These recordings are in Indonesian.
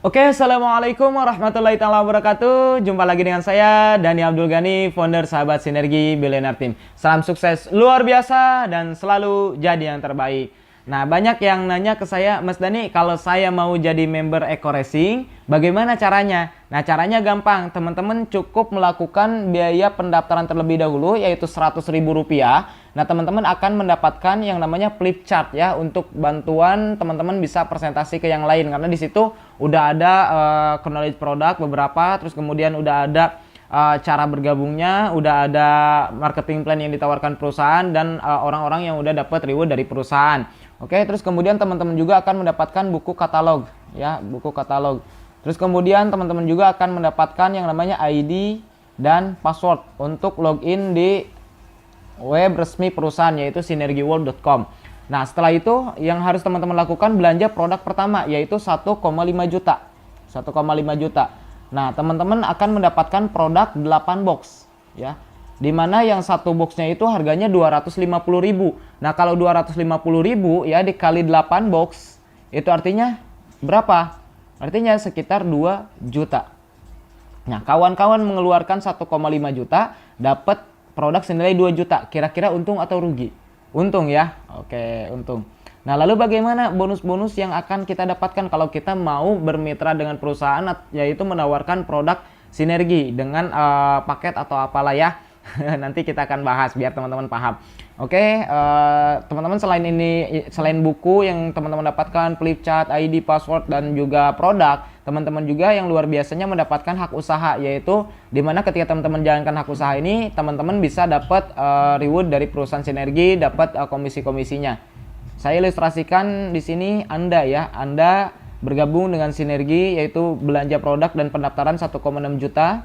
Oke, assalamualaikum warahmatullahi wabarakatuh. Jumpa lagi dengan saya, Dani Abdul Ghani, founder Sahabat Sinergi Billionaire Team. Salam sukses luar biasa dan selalu jadi yang terbaik. Nah, banyak yang nanya ke saya, Mas Dani, kalau saya mau jadi member Eco Racing, bagaimana caranya? Nah, caranya gampang. Teman-teman cukup melakukan biaya pendaftaran terlebih dahulu, yaitu Rp100.000. Nah, teman-teman akan mendapatkan yang namanya flip chart ya, untuk bantuan teman-teman bisa presentasi ke yang lain. Karena di situ udah ada knowledge produk beberapa, terus kemudian udah ada cara bergabungnya, udah ada marketing plan yang ditawarkan perusahaan, dan orang-orang yang udah dapat reward dari perusahaan. Oke, terus kemudian teman-teman juga akan mendapatkan buku katalog ya, buku katalog. Terus kemudian teman-teman juga akan mendapatkan yang namanya ID dan password untuk login di web resmi perusahaan, yaitu sinergiworld.com. Nah, setelah itu yang harus teman-teman lakukan belanja produk pertama, yaitu 1,5 juta. 1,5 juta. Nah, teman-teman akan mendapatkan produk 8 box ya. Dimana yang satu boxnya itu harganya 250.000. Nah, kalau 250.000 ya dikali 8 box, itu artinya berapa? Artinya sekitar 2 juta. Nah, kawan-kawan mengeluarkan 1,5 juta, dapat produk senilai 2 juta. Kira-kira untung atau rugi? Untung ya. Oke, untung. Nah, lalu bagaimana bonus-bonus yang akan kita dapatkan kalau kita mau bermitra dengan perusahaan, yaitu menawarkan produk sinergi dengan paket atau apalah ya. Nanti kita akan bahas biar teman-teman paham. Oke, teman-teman selain buku yang teman-teman dapatkan, flip chart, ID, password, dan juga produk, teman-teman juga yang luar biasanya mendapatkan hak usaha, yaitu dimana ketika teman-teman jalankan hak usaha ini, teman-teman bisa dapat reward dari perusahaan sinergi, dapat komisi-komisinya. Saya ilustrasikan di sini Anda bergabung dengan sinergi, yaitu belanja produk dan pendaftaran 1,6 juta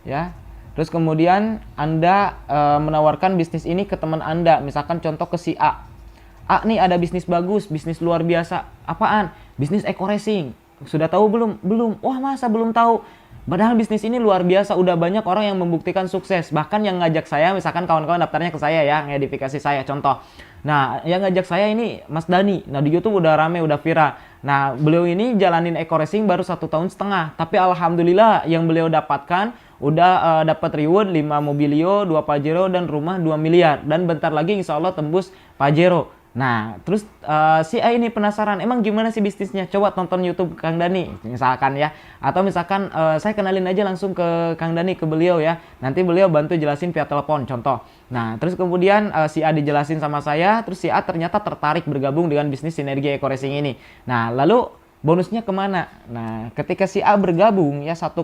ya. Terus kemudian Anda menawarkan bisnis ini ke teman Anda, misalkan contoh ke si A. A nih ada bisnis bagus, bisnis luar biasa. Apaan? Bisnis Eco Racing. Sudah tahu belum? Belum. Wah, masa belum tahu? Padahal bisnis ini luar biasa, udah banyak orang yang membuktikan sukses. Bahkan yang ngajak saya, misalkan kawan-kawan daftarnya ke saya ya, ngedifikasi saya, contoh. Nah, yang ngajak saya ini Mas Dani. Nah, di YouTube udah rame, udah viral. Nah, beliau ini jalanin Eco Racing baru 1,5 tahun. Tapi alhamdulillah yang beliau dapatkan udah dapat reward 5 mobilio, 2 Pajero, dan rumah 2 miliar. Dan bentar lagi insya Allah tembus Pajero. Nah, terus si A ini penasaran, emang gimana sih bisnisnya? Coba tonton YouTube Kang Dani, misalkan ya. Atau misalkan saya kenalin aja langsung ke Kang Dani, ke beliau ya. Nanti beliau bantu jelasin via telepon, contoh. Nah, terus kemudian si A dijelasin sama saya, terus si A ternyata tertarik bergabung dengan bisnis sinergi Eco Racing ini. Nah, lalu bonusnya kemana? Nah, ketika si A bergabung ya 1,6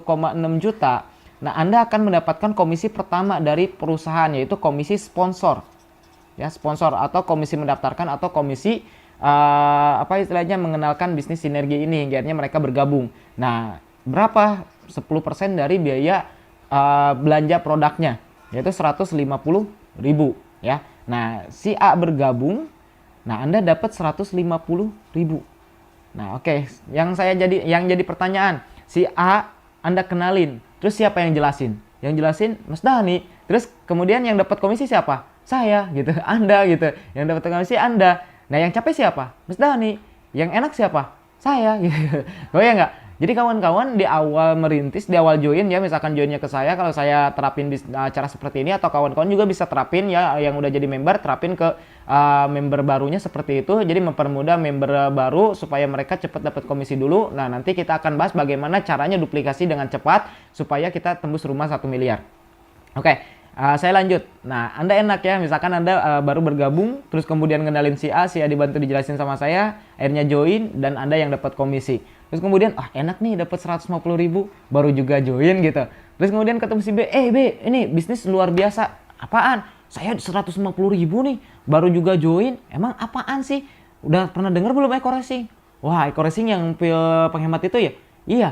juta, nah Anda akan mendapatkan komisi pertama dari perusahaan, yaitu komisi sponsor. Ya, sponsor atau komisi mendaftarkan atau komisi apa istilahnya mengenalkan bisnis sinergi ini hingga akhirnya mereka bergabung. Nah, berapa? 10% dari biaya belanja produknya, yaitu 150.000 ya. Nah, si A bergabung, nah Anda dapat 150.000. Nah, oke, yang jadi pertanyaan, si A Anda kenalin, terus siapa yang jelasin? Yang jelasin Mas Dani. Terus kemudian yang dapat komisi siapa? Saya gitu, Anda gitu. Yang dapat komisi Anda. Nah, yang capek siapa? Mas Dani. Yang enak siapa? Saya gitu. Oh ya enggak? Jadi kawan-kawan di awal merintis, di awal join ya, misalkan joinnya ke saya, kalau saya terapin cara seperti ini, atau kawan-kawan juga bisa terapin ya, yang udah jadi member, terapin ke member barunya seperti itu. Jadi mempermudah member baru supaya mereka cepat dapat komisi dulu. Nah, nanti kita akan bahas bagaimana caranya duplikasi dengan cepat supaya kita tembus rumah 1 miliar. Oke, saya lanjut. Nah, Anda enak ya, misalkan Anda baru bergabung, terus kemudian ngenalin si A dibantu dijelasin sama saya, akhirnya join, dan Anda yang dapat komisi. Terus kemudian, enak nih dapat 150.000, baru juga join gitu. Terus kemudian ketemu si B, B, ini bisnis luar biasa. Apaan? Saya 150.000 nih, baru juga join. Emang apaan sih? Udah pernah dengar belum Eco Racing? Wah, Eco Racing yang pil penghemat itu ya? Iya,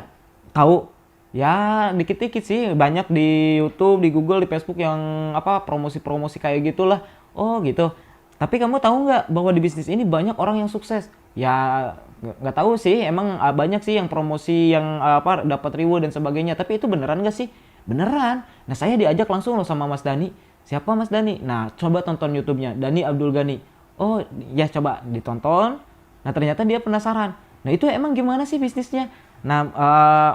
tahu. Ya, dikit-dikit sih, banyak di YouTube, di Google, di Facebook yang promosi-promosi kayak gitulah. Oh, gitu. Tapi kamu tahu nggak bahwa di bisnis ini banyak orang yang sukses? Ya, nggak tahu sih, emang banyak sih yang promosi yang dapat reward dan sebagainya. Tapi itu beneran nggak sih? Beneran. Nah, saya diajak langsung loh sama Mas Dani. Siapa Mas Dani? Nah, coba tonton YouTube-nya, Dani Abdul Ghani. Oh, ya coba ditonton. Nah, ternyata dia penasaran. Nah, itu emang gimana sih bisnisnya? Nah,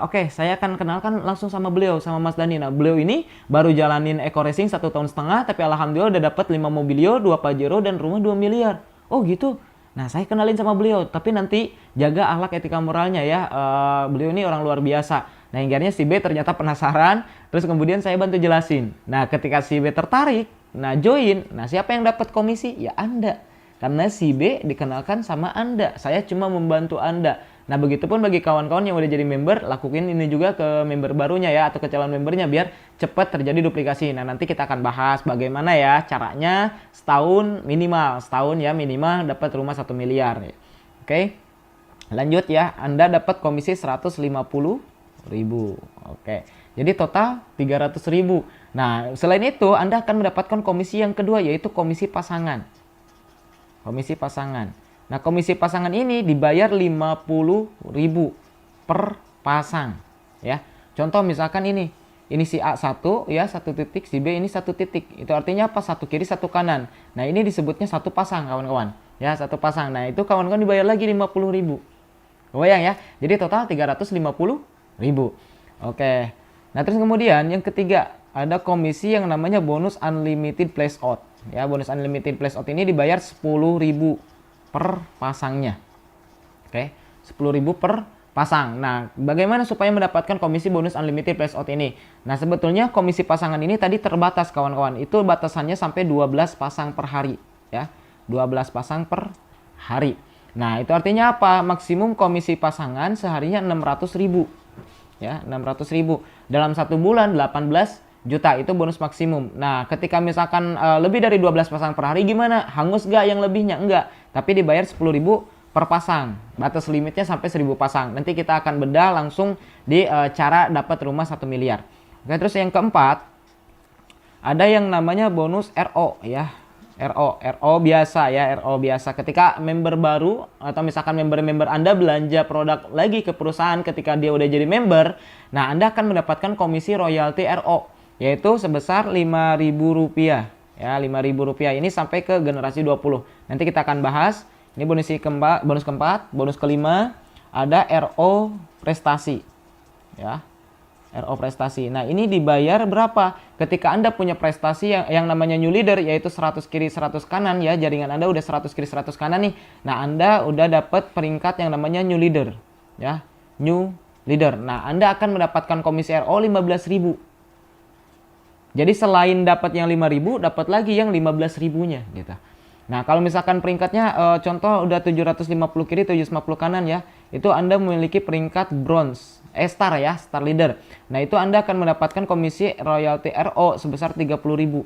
oke, saya akan kenalkan langsung sama beliau, sama Mas Dani. Nah, beliau ini baru jalanin Eco Racing 1,5 tahun, tapi alhamdulillah udah dapat 5 Mobilio, 2 Pajero, dan rumah 2 miliar. Oh gitu. Nah, saya kenalin sama beliau, tapi nanti jaga akhlak etika moralnya ya. Beliau ini orang luar biasa. Nah, akhirnya si B ternyata penasaran, terus kemudian saya bantu jelasin. Nah, ketika si B tertarik, nah join, nah siapa yang dapat komisi? Ya Anda. Karena si B dikenalkan sama Anda. Saya cuma membantu Anda. Nah, begitupun bagi kawan-kawan yang udah jadi member, lakuin ini juga ke member barunya ya, atau ke calon membernya biar cepat terjadi duplikasi. Nah, nanti kita akan bahas bagaimana ya caranya setahun ya minimal dapat rumah 1 miliar. Oke. Lanjut ya, Anda dapat komisi 150.000. Oke. Jadi total 300.000. Nah, selain itu Anda akan mendapatkan komisi yang kedua, yaitu komisi pasangan. Komisi pasangan. Nah, komisi pasangan ini dibayar 50.000 per pasang ya. Contoh misalkan ini si A 1 ya, 1 titik, si B ini 1 titik. Itu artinya apa? 1 kiri, 1 kanan. Nah, ini disebutnya 1 pasang, kawan-kawan. Ya, 1 pasang. Nah, itu kawan-kawan dibayar lagi 50.000. Kebayang ya? Jadi total 350.000. Oke. Nah, terus kemudian yang ketiga, ada komisi yang namanya bonus unlimited place out. Ya, bonus unlimited place out ini dibayar 10.000 per pasangnya. Oke, 10.000 per pasang. Nah, bagaimana supaya mendapatkan komisi bonus unlimited place out ini? Nah, sebetulnya komisi pasangan ini tadi terbatas, kawan-kawan. Itu batasannya sampai 12 pasang per hari ya. 12 pasang per hari. Nah, itu artinya apa? Maksimum komisi pasangan seharinya 600.000. Ya, 600.000. Dalam 1 bulan 18 juta itu bonus maksimum. Nah, ketika misalkan lebih dari 12 pasang per hari gimana? Hangus gak yang lebihnya? Enggak. Tapi dibayar 10.000 per pasang. Batas limitnya sampai 1.000 pasang. Nanti kita akan bedah langsung di cara dapat rumah 1 miliar. Oke, terus yang keempat, ada yang namanya bonus RO ya. RO biasa ya, RO biasa. Ketika member baru atau misalkan member-member Anda belanja produk lagi ke perusahaan ketika dia udah jadi member, nah Anda akan mendapatkan komisi royalti RO, yaitu sebesar Rp5.000 ya, Rp5.000 ini sampai ke generasi 20. Nanti kita akan bahas. Ini bonus keempat, bonus kelima ada RO prestasi ya. RO prestasi. Nah, ini dibayar berapa? Ketika Anda punya prestasi yang namanya new leader, yaitu 100 kiri 100 kanan ya, jaringan Anda udah 100 kiri 100 kanan nih. Nah, Anda udah dapat peringkat yang namanya new leader ya, new leader. Nah, Anda akan mendapatkan komisi RO 15.000. Jadi selain dapat yang 5.000, dapat lagi yang 15.000-nya gitu. Nah, kalau misalkan peringkatnya contoh udah 750 kiri, 750 kanan ya, itu Anda memiliki peringkat bronze, star ya, star leader. Nah, itu Anda akan mendapatkan komisi royalti RO sebesar 30.000.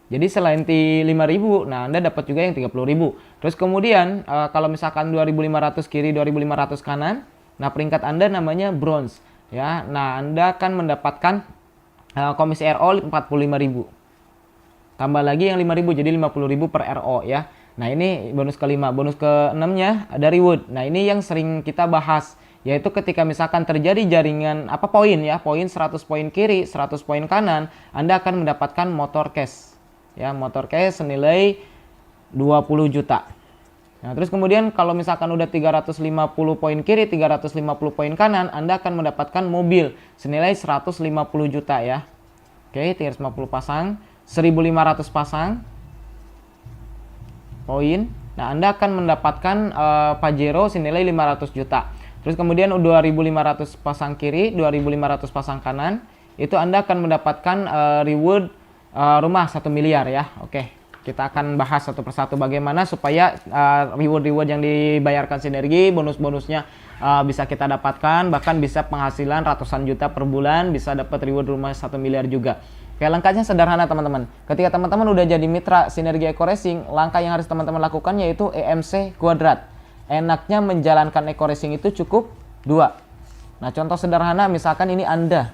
Jadi selain 5.000, nah Anda dapat juga yang 30.000. Terus kemudian kalau misalkan 2.500 kiri, 2.500 kanan, nah peringkat Anda namanya bronze ya. Nah, Anda akan mendapatkan komisi RO 45.000. Tambah lagi yang 5.000, jadi 50.000 per RO ya. Nah, ini bonus kelima. Bonus keenamnya ada reward. Nah, ini yang sering kita bahas, yaitu ketika misalkan terjadi jaringan poin ya, poin 100 poin kiri, 100 poin kanan, Anda akan mendapatkan motor cash. Ya, motor cash senilai 20 juta. Nah, terus kemudian kalau misalkan udah 350 poin kiri, 350 poin kanan, Anda akan mendapatkan mobil senilai 150 juta ya. Oke, 350 pasang. 1.500 pasang poin. Nah, Anda akan mendapatkan Pajero senilai 500 juta. Terus kemudian 2.500 pasang kiri, 2.500 pasang kanan, itu Anda akan mendapatkan reward rumah 1 miliar ya. Oke, kita akan bahas satu persatu bagaimana supaya reward-reward yang dibayarkan Sinergi, bonus-bonusnya bisa kita dapatkan, bahkan bisa penghasilan ratusan juta per bulan, bisa dapat reward rumah 1 miliar juga. Oke, langkahnya sederhana teman-teman. Ketika teman-teman udah jadi mitra Sinergi Eco Racing, langkah yang harus teman-teman lakukan yaitu EMC kuadrat. Enaknya menjalankan Eco Racing itu cukup 2. Nah, contoh sederhana misalkan ini Anda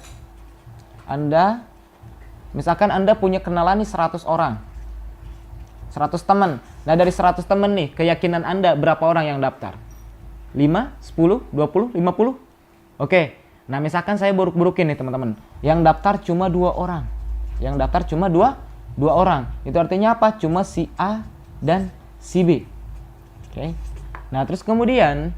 misalkan Anda punya kenalan nih 100 orang. 100 teman. Nah, dari 100 teman nih, keyakinan Anda berapa orang yang daftar? 5, 10, 20, 50? Oke. Nah, misalkan saya buruk-burukin nih teman-teman. Yang daftar cuma 2 orang. Yang daftar cuma dua orang. Itu artinya apa? Cuma si A dan si B. Oke. Nah, terus kemudian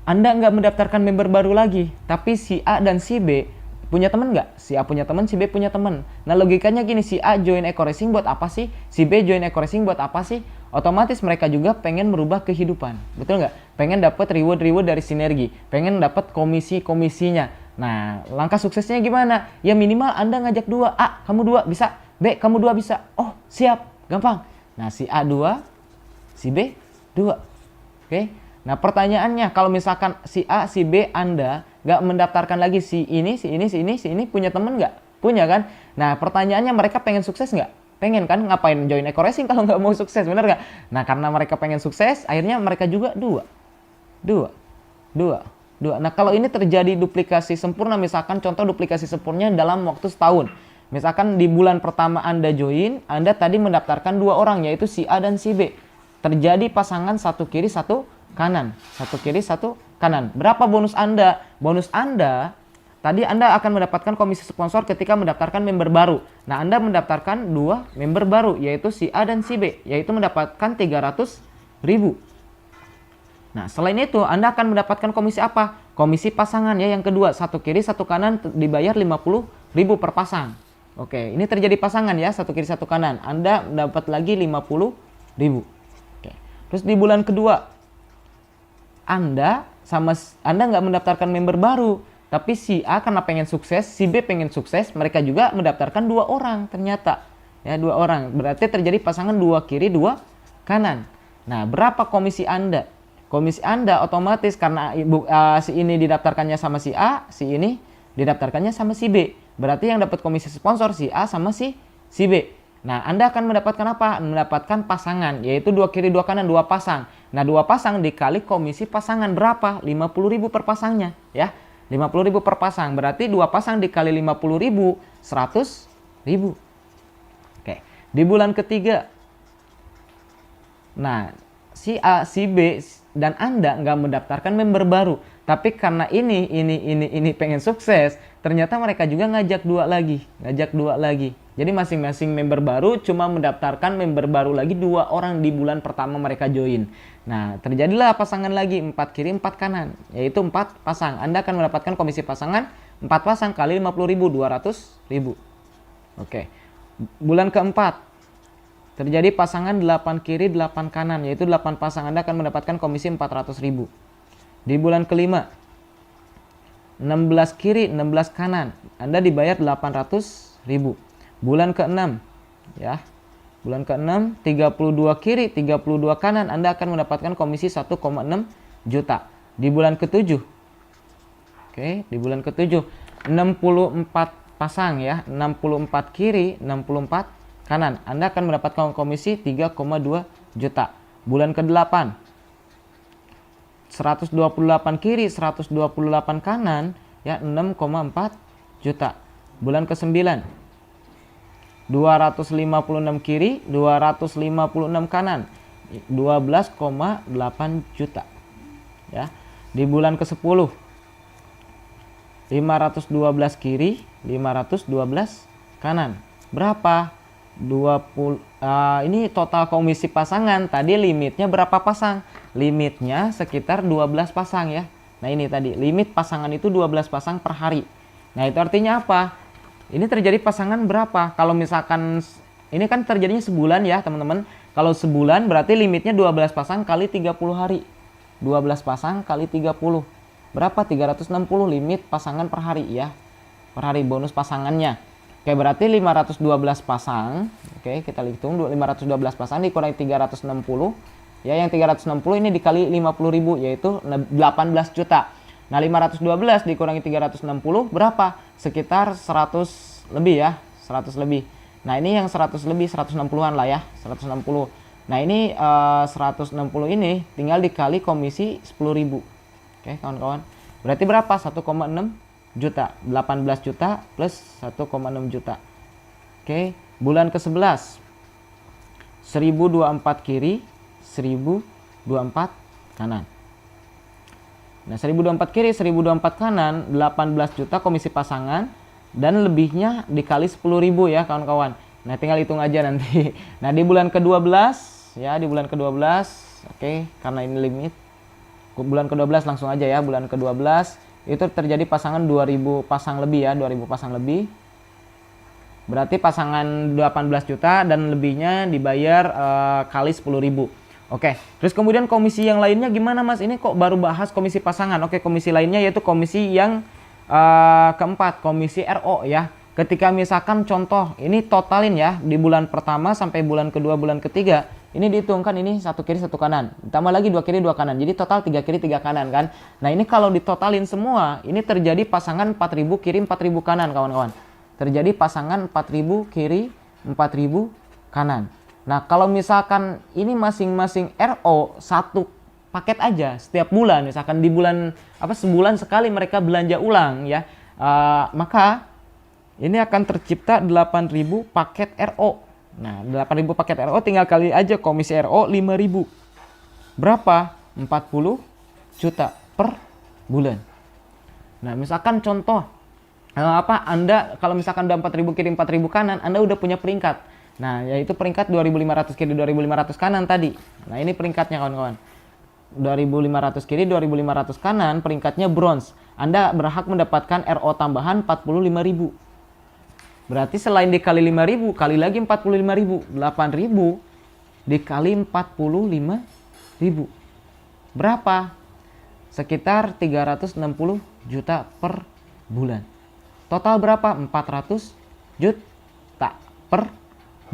Anda nggak mendaftarkan member baru lagi, tapi si A dan si B punya teman nggak? Si A punya teman, si B punya teman. Nah logikanya gini, si A join Eco Racing buat apa sih? Si B join Eco Racing buat apa sih? Otomatis mereka juga pengen merubah kehidupan, betul nggak? Pengen dapat reward dari sinergi, pengen dapat komisinya. Nah langkah suksesnya gimana? Ya minimal Anda ngajak dua, A kamu dua bisa, B kamu dua bisa. Oh siap, gampang. Nah si A dua, si B dua, oke? Nah pertanyaannya, kalau misalkan si A, si B, Anda nggak mendaftarkan lagi si ini punya temen nggak? Punya kan? Nah pertanyaannya, mereka pengen sukses nggak? Pengen kan? Ngapain join Eco Racing kalau nggak mau sukses, bener nggak? Nah karena mereka pengen sukses, akhirnya mereka juga dua. Nah kalau ini terjadi duplikasi sempurna, misalkan contoh duplikasi sempurna dalam waktu setahun. Misalkan di bulan pertama Anda join, Anda tadi mendaftarkan dua orang, yaitu si A dan si B. Terjadi pasangan satu kiri satu kanan, satu kiri satu kanan. Berapa bonus Anda? Bonus Anda tadi Anda akan mendapatkan komisi sponsor ketika mendaftarkan member baru. Nah Anda mendaftarkan dua member baru, yaitu si A dan si B, yaitu mendapatkan 300.000. Nah selain itu Anda akan mendapatkan komisi apa? Komisi pasangan ya, yang kedua, satu kiri satu kanan dibayar 50.000 per pasang. Oke, ini terjadi pasangan ya, satu kiri satu kanan, Anda dapat lagi 50.000. Oke. Terus di bulan kedua Anda nggak mendaftarkan member baru, tapi si A karena pengen sukses, si B pengen sukses, mereka juga mendaftarkan dua orang ternyata. Ya, dua orang. Berarti terjadi pasangan dua kiri, dua kanan. Nah, berapa komisi Anda? Komisi Anda otomatis karena si ini didaftarkannya sama si A, si ini didaftarkannya sama si B. Berarti yang dapat komisi sponsor si A sama si B. Nah, Anda akan mendapatkan apa? Mendapatkan pasangan, yaitu dua kiri dua kanan, dua pasang. Nah, dua pasang dikali komisi pasangan berapa? 50.000 per pasangnya, ya. 50.000 per pasang. Berarti dua pasang dikali 50.000, 100.000. Oke. Di bulan ketiga. Nah, si A, si B dan Anda nggak mendaftarkan member baru. Tapi karena ini pengen sukses, ternyata mereka juga ngajak dua lagi. Jadi masing-masing member baru cuma mendaftarkan member baru lagi dua orang di bulan pertama mereka join. Nah, terjadilah pasangan lagi 4 kiri 4 kanan, yaitu 4 pasang. Anda akan mendapatkan komisi pasangan 4 pasang kali 50.000, 200.000. Oke. Bulan keempat terjadi pasangan 8 kiri 8 kanan, yaitu 8 pasang. Anda akan mendapatkan komisi 400.000. Di bulan kelima 16 kiri 16 kanan, Anda dibayar 800.000. Bulan ke-6 ya. Bulan ke-6 32 kiri 32 kanan, Anda akan mendapatkan komisi 1,6 juta. Di bulan ke-7. Oke, di bulan ke-7 64 pasang ya, 64 kiri 64 kanan, Anda akan mendapatkan komisi 3,2 juta. Bulan ke-8 128 kiri 128 kanan ya, 6,4 juta. Bulan ke-9 256 kiri 256 kanan, 12,8 juta ya. Di bulan ke-10 512 kiri 512 kanan, berapa? 20. Ini total komisi pasangan. Tadi limitnya berapa pasang? Limitnya sekitar 12 pasang ya. Nah ini tadi limit pasangan itu 12 pasang per hari. Nah itu artinya apa? Ini terjadi pasangan berapa? Kalau misalkan ini kan terjadinya sebulan ya teman-teman. Kalau sebulan berarti limitnya 12 pasang kali 30 hari. 12 pasang kali 30. Berapa? 360 limit pasangan per hari ya. Per hari bonus pasangannya. Oke, berarti 512 pasang. Oke, kita hitung 512 pasang dikurangi 360. Ya, yang 360 ini dikali 50.000 yaitu 18 juta. Nah, 512 dikurangi 360 berapa? Sekitar 100 lebih ya, 100 lebih. Nah, ini yang 100 lebih, 160-an lah ya, 160. Nah, ini 160 ini tinggal dikali komisi 10.000. Oke, kawan-kawan. Berarti berapa? 1,6 juta. 18 juta plus 1,6 juta. Oke, bulan ke-11. 1024 kiri, 1024 kanan. Nah, 1024 kiri, 1024 kanan, 18 juta komisi pasangan dan lebihnya dikali 10.000 ya, kawan-kawan. Nah, tinggal hitung aja nanti. Nah, di bulan ke-12 ya, di bulan ke-12, oke, karena ini limit. bulan ke-12 langsung aja ya. Bulan ke-12 itu terjadi pasangan 2000 pasang lebih ya, 2000 pasang lebih. Berarti pasangan 18 juta dan lebihnya dibayar kali 10.000. Oke, terus kemudian komisi yang lainnya gimana Mas? Ini kok baru bahas komisi pasangan. Oke, komisi lainnya yaitu komisi yang keempat, komisi RO ya. Ketika misalkan contoh, ini totalin ya, di bulan pertama sampai bulan kedua, bulan ketiga, ini dihitungkan ini satu kiri satu kanan, tambah lagi dua kiri dua kanan, jadi total 3 kiri 3 kanan kan. Nah ini kalau ditotalin semua, ini terjadi pasangan 4.000 kiri 4.000 kanan kawan-kawan. Terjadi pasangan 4.000 kiri 4.000 kanan. Nah kalau misalkan ini masing-masing RO satu paket aja setiap bulan, misalkan di bulan sebulan sekali mereka belanja ulang ya, maka ini akan tercipta 8.000 paket RO. Nah 8.000 paket RO tinggal kali aja komisi RO 5.000. Berapa? 40 juta per bulan. Nah misalkan contoh Anda kalau misalkan udah 4.000 kiri 4.000 kanan, Anda udah punya peringkat. Nah yaitu peringkat 2.500 kiri 2.500 kanan tadi. Nah ini peringkatnya kawan-kawan. 2.500 kiri 2.500 kanan, peringkatnya bronze. Anda berhak mendapatkan RO tambahan 45.000. Berarti selain dikali 5.000, kali lagi 45.000. 8.000 dikali 45.000. Berapa? Sekitar 360 juta per bulan. Total berapa? 400 juta per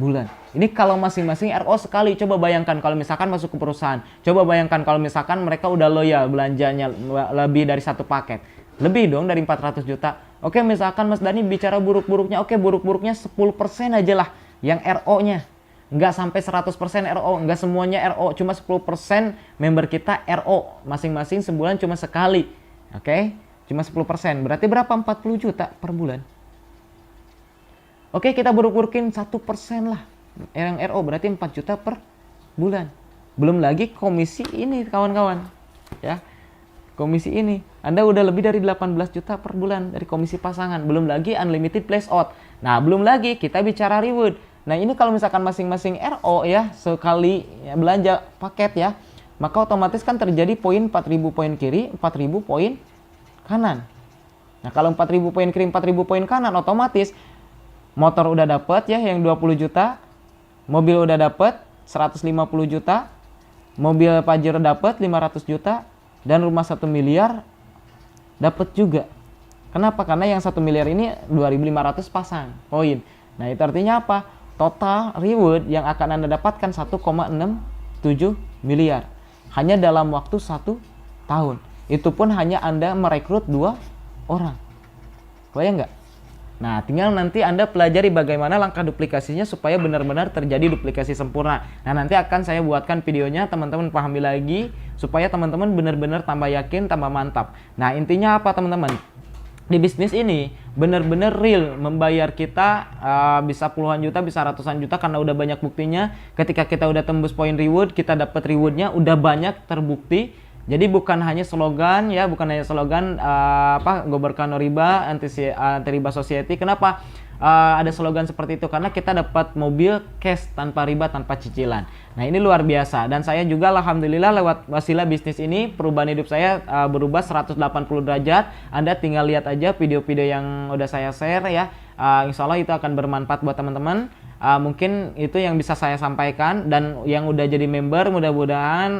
bulan. Ini kalau masing-masing RO sekali. Coba bayangkan kalau misalkan masuk ke perusahaan. Coba bayangkan kalau misalkan mereka udah loyal belanjanya lebih dari satu paket. Lebih dong dari 400 juta. Oke, misalkan Mas Dani bicara buruk-buruknya. Oke, buruk-buruknya 10% aja lah yang RO-nya. Nggak sampai 100% RO. Nggak semuanya RO. Cuma 10% member kita RO. Masing-masing sebulan cuma sekali. Oke, cuma 10%. Berarti berapa? 40 juta per bulan. Oke, kita buruk-burukin 1% lah. Yang RO berarti 4 juta per bulan. Belum lagi komisi ini kawan-kawan. Ya. Komisi ini, Anda udah lebih dari 18 juta per bulan dari komisi pasangan. Belum lagi unlimited place out. Nah, belum lagi kita bicara reward. Nah, ini kalau misalkan masing-masing RO ya, sekali ya, belanja paket ya, maka otomatis kan terjadi poin 4.000 poin kiri, 4.000 poin kanan. Nah, kalau 4.000 poin kiri, 4.000 poin kanan, otomatis motor udah dapet ya yang 20 juta, mobil udah dapet 150 juta, mobil Pajero dapet 500 juta, dan rumah 1 miliar dapat juga. Kenapa? Karena yang 1 miliar ini 2.500 pasang poin. Nah itu artinya apa? Total reward yang akan Anda dapatkan 1,67 miliar. Hanya dalam waktu 1 tahun. Itu pun hanya Anda merekrut 2 orang. Bayang nggak? Nah, tinggal nanti Anda pelajari bagaimana langkah duplikasinya supaya benar-benar terjadi duplikasi sempurna. Nah, nanti akan saya buatkan videonya, teman-teman pahami lagi supaya teman-teman benar-benar tambah yakin, tambah mantap. Nah, intinya apa teman-teman? Di bisnis ini benar-benar real membayar kita bisa puluhan juta, bisa ratusan juta karena udah banyak buktinya. Ketika kita udah tembus poin reward, kita dapat rewardnya udah banyak terbukti. Jadi bukan hanya slogan ya, bukan hanya slogan Gobarkan No Riba, anti riba society. Kenapa ada slogan seperti itu? Karena kita dapat mobil cash tanpa riba, tanpa cicilan. Nah, ini luar biasa dan saya juga alhamdulillah lewat wasilah bisnis ini perubahan hidup saya berubah 180 derajat. Anda tinggal lihat aja video-video yang udah saya share ya. Insya Allah itu akan bermanfaat buat teman-teman. Mungkin itu yang bisa saya sampaikan, dan yang udah jadi member mudah-mudahan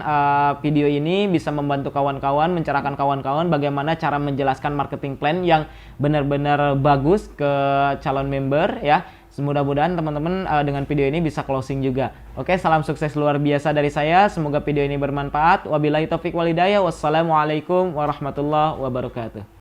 video ini bisa membantu kawan-kawan, mencerahkan kawan-kawan bagaimana cara menjelaskan marketing plan yang benar-benar bagus ke calon member ya. Mudah-mudahan teman-teman dengan video ini bisa closing juga. Oke, salam sukses luar biasa dari saya. Semoga video ini bermanfaat. Wabillahi taufiq wal hidayah. Wassalamualaikum warahmatullahi wabarakatuh.